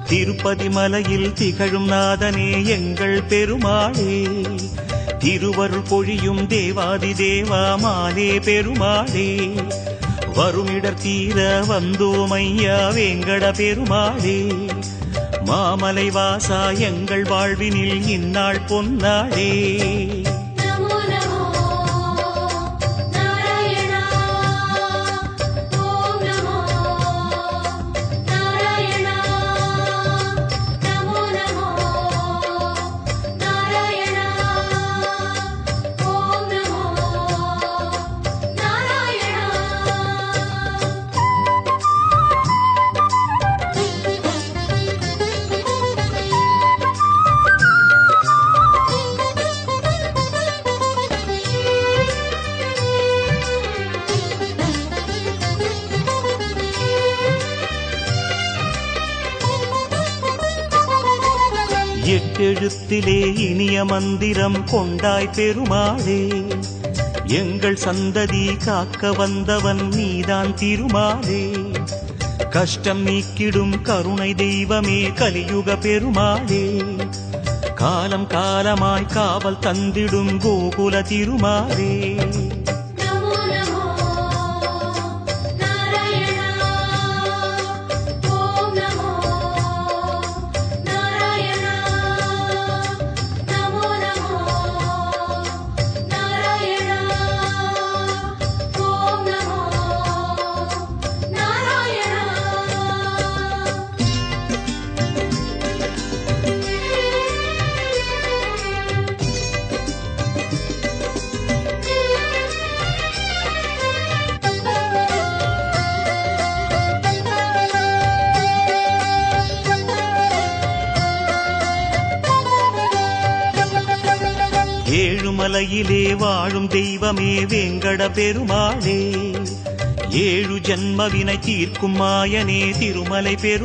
திருப்பதி மலையில் திகழும் நாதனே எங்கள் பெருமாளே, திருவருள் பொழியும் தேவாதி தேவா மாலே பெருமாளே, வருமிடர் தீர வந்தோம் ஐயா வேங்கட பெருமாளே, மாமலை வாசா எங்கள் வாழ்வினில் இந்நாள் பொன்னாளே. எட்டெழுத்திலே இனிய மந்திரம் கொண்டாய் பெருமாளே, எங்கள் சந்ததி காக்க வந்தவன் நீதான் திருமாலே, கஷ்டம் நீக்கிடும் கருணை தெய்வமே கலியுக பெருமாளே, காலம் காலமாய் காவல் தந்திடும் கோகுல திருமாலே. ஏழுமலையிலே வாழும் தெய்வமே வேங்கட பெருமாளே, ஏழு ஜன்மவினை தீர்க்கும் மாயனே திருமலை பெருமாளே.